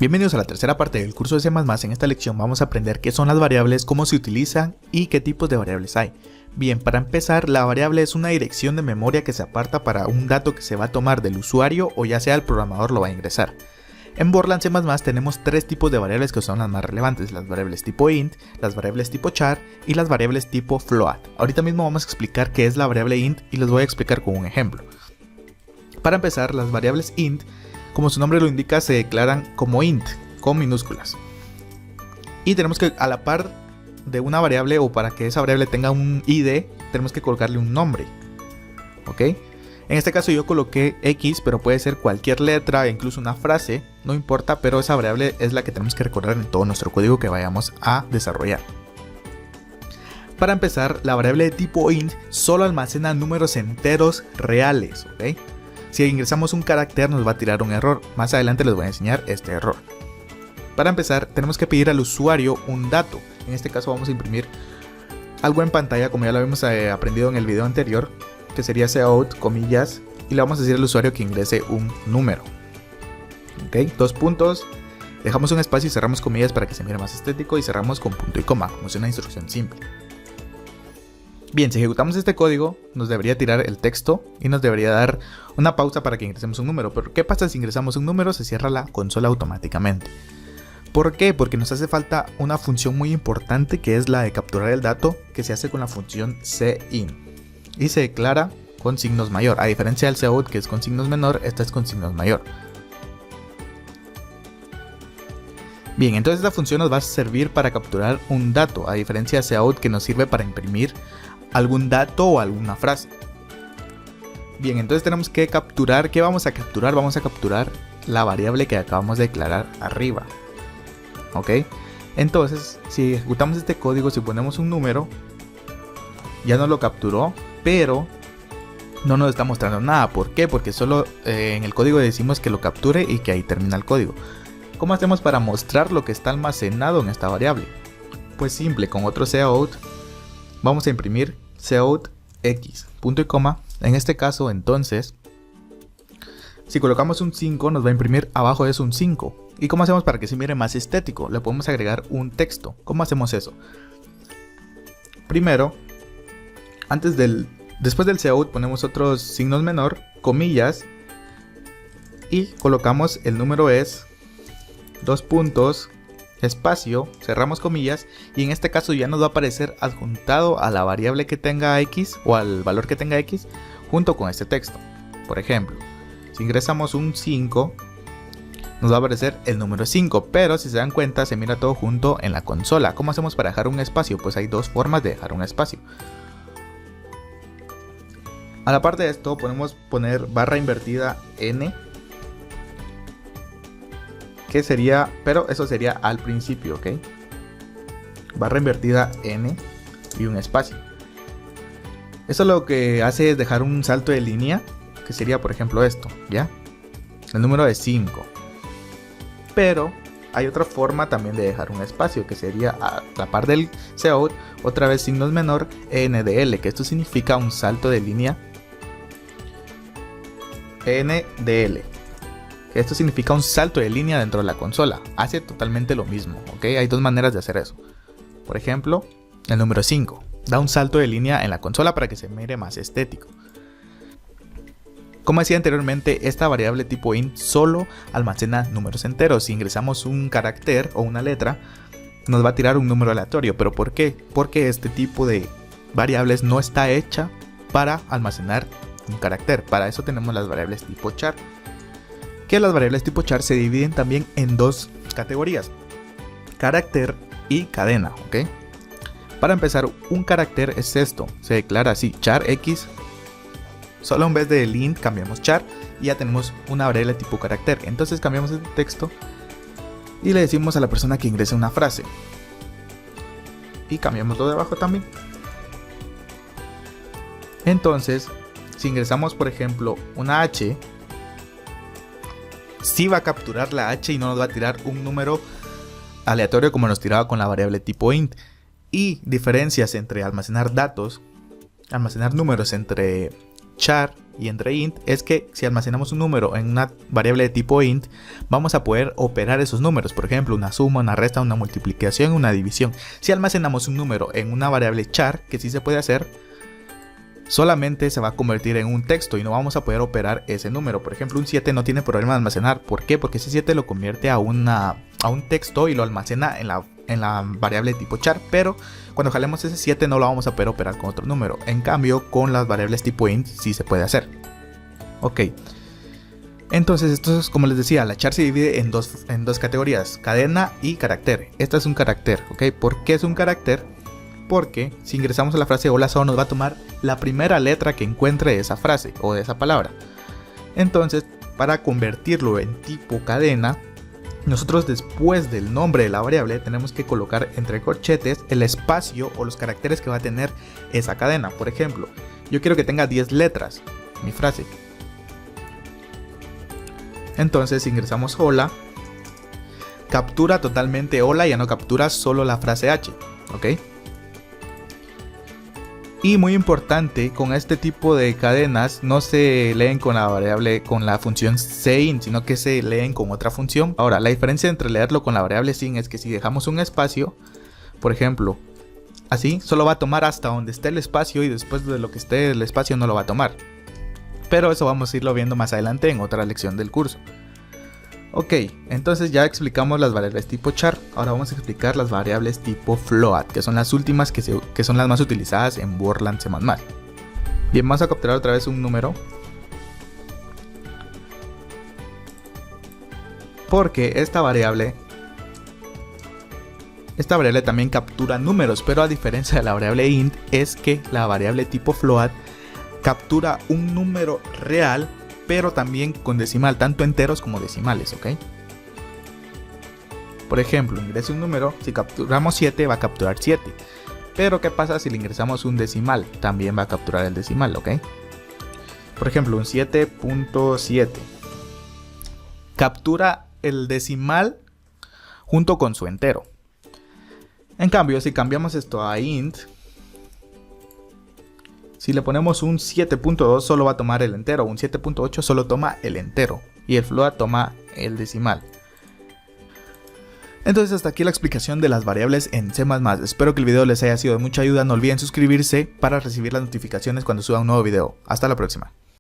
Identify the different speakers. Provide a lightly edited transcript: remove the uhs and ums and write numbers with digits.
Speaker 1: Bienvenidos a la tercera parte del curso de C++. En esta lección vamos a aprender qué son las variables, cómo se utilizan y qué tipos de variables hay. Bien, para empezar, la variable es una dirección de memoria que se aparta para un dato que se va a tomar del usuario o ya sea el programador lo va a ingresar. En Borland C++ tenemos tres tipos de variables que son las más relevantes: las variables tipo int, las variables tipo char y las variables tipo float. Ahorita mismo vamos a explicar qué es la variable int y les voy a explicar con un ejemplo. Para empezar, las variables int, como su nombre lo indica, se declaran como int, con minúsculas. Y tenemos que, a la par de una variable o para que esa variable tenga un ID, tenemos que colocarle un nombre. ¿Ok? En este caso yo coloqué X, pero puede ser cualquier letra, incluso una frase, no importa, pero esa variable es la que tenemos que recordar en todo nuestro código que vayamos a desarrollar. Para empezar, la variable de tipo int solo almacena números enteros reales, ¿ok? Si ingresamos un carácter nos va a tirar un error. Más adelante les voy a enseñar este error. Para empezar, tenemos que pedir al usuario un dato. En este caso vamos a imprimir algo en pantalla, como ya lo habíamos aprendido en el video anterior, que sería cout, comillas, y le vamos a decir al usuario que ingrese un número. ¿Ok? Dos puntos, dejamos un espacio y cerramos comillas para que se mire más estético, y cerramos con punto y coma, como es una instrucción simple. Bien, si ejecutamos este código, nos debería tirar el texto y nos debería dar una pausa para que ingresemos un número. Pero ¿qué pasa si ingresamos un número? Se cierra la consola automáticamente. ¿Por qué? Porque nos hace falta una función muy importante, que es la de capturar el dato, que se hace con la función cin. Y se declara con signos mayor. A diferencia del cout, que es con signos menor, esta es con signos mayor. Bien, entonces esta función nos va a servir para capturar un dato, a diferencia de cout, que nos sirve para imprimir algún dato o alguna frase. Bien, entonces tenemos que capturar. ¿Qué vamos a capturar? Vamos a capturar la variable que acabamos de declarar arriba. ¿Ok? Entonces, si ejecutamos este código, si ponemos un número, ya nos lo capturó, pero no nos está mostrando nada. ¿Por qué? Porque solo en el código decimos que lo capture y que ahí termina el código. ¿Cómo hacemos para mostrar lo que está almacenado en esta variable? Pues simple, con otro cout vamos a imprimir cout x, punto y coma. En este caso, entonces, si colocamos un 5, nos va a imprimir abajo de eso un 5. ¿Y cómo hacemos para que se mire más estético? Le podemos agregar un texto. ¿Cómo hacemos eso? Primero, después del cout ponemos otros signos menor, comillas, y colocamos el número es, dos puntos, espacio, cerramos comillas, y en este caso ya nos va a aparecer adjuntado a la variable que tenga x o al valor que tenga x junto con este texto. Por ejemplo, si ingresamos un 5, nos va a aparecer el número 5, pero si se dan cuenta se mira todo junto en la consola. ¿Cómo hacemos para dejar un espacio? Pues hay dos formas de dejar un espacio. A la parte de esto podemos poner barra invertida n, que sería, pero eso sería al principio, ¿ok? Barra invertida n y un espacio. Eso lo que hace es dejar un salto de línea, que sería por ejemplo esto, ¿ya? El número de 5. Pero hay otra forma también de dejar un espacio, que sería a la par del cout, otra vez signos menor, ndl, que esto significa un salto de línea, ndl. Esto significa un salto de línea dentro de la consola. Hace totalmente lo mismo, ¿ok? Hay dos maneras de hacer eso. Por ejemplo, el número 5 da un salto de línea en la consola para que se mire más estético. Como decía anteriormente, esta variable tipo int solo almacena números enteros. Si ingresamos un carácter o una letra, nos va a tirar un número aleatorio. ¿Pero por qué? Porque este tipo de variables no está hecha para almacenar un carácter. Para eso tenemos las variables tipo char. Que las variables tipo char se dividen también en dos categorías: carácter y cadena, ¿ok? Para empezar, un carácter es esto, se declara así, char x, solo en vez de int cambiamos char y ya tenemos una variable tipo carácter. Entonces cambiamos el texto y le decimos a la persona que ingrese una frase y cambiamos lo de abajo también. Entonces, si ingresamos por ejemplo una h, sí va a capturar la h y no nos va a tirar un número aleatorio como nos tiraba con la variable tipo int. Y diferencias entre almacenar datos, almacenar números entre char y entre int es que si almacenamos un número en una variable de tipo int, vamos a poder operar esos números, por ejemplo una suma, una resta, una multiplicación, una división. Si almacenamos un número en una variable char, que sí se puede hacer, solamente se va a convertir en un texto y no vamos a poder operar ese número. Por ejemplo, un 7 no tiene problema de almacenar. ¿Por qué? Porque ese 7 lo convierte a un texto y lo almacena en la variable de tipo char, pero cuando jalemos ese 7 no lo vamos a poder operar con otro número. En cambio, con las variables tipo int sí se puede hacer. Ok, entonces esto es, como les decía, la char se divide en dos categorías, cadena y carácter. Esta es un carácter, ¿ok? ¿Por qué es un carácter? Porque si ingresamos a la frase hola solo nos va a tomar la primera letra que encuentre de esa frase o de esa palabra. Entonces, para convertirlo en tipo cadena, nosotros después del nombre de la variable tenemos que colocar entre corchetes el espacio o los caracteres que va a tener esa cadena. Por ejemplo, yo quiero que tenga 10 letras mi frase. Entonces ingresamos hola, captura totalmente hola, ya no captura solo la frase H, ¿ok? Y muy importante, con este tipo de cadenas no se leen con la variable, con la función cin, sino que se leen con otra función. Ahora, la diferencia entre leerlo con la variable sin es que si dejamos un espacio, por ejemplo, así, solo va a tomar hasta donde esté el espacio y después de lo que esté el espacio no lo va a tomar. Pero eso vamos a irlo viendo más adelante en otra lección del curso. Ok, entonces ya explicamos las variables tipo char, ahora vamos a explicar las variables tipo float, que son las últimas que son las más utilizadas en Borland C++. Bien, vamos a capturar otra vez un número, porque esta variable también captura números, pero a diferencia de la variable int, es que la variable tipo float captura un número real, pero también con decimal, tanto enteros como decimales, ¿ok? Por ejemplo, ingrese un número, si capturamos 7 va a capturar 7, pero ¿qué pasa si le ingresamos un decimal? También va a capturar el decimal, ¿ok? Por ejemplo, un 7.7 captura el decimal junto con su entero. En cambio, si cambiamos esto a int, si le ponemos un 7.2 solo va a tomar el entero, un 7.8 solo toma el entero y el float toma el decimal. Entonces hasta aquí la explicación de las variables en C++. Espero que el video les haya sido de mucha ayuda. No olviden suscribirse para recibir las notificaciones cuando suba un nuevo video. Hasta la próxima.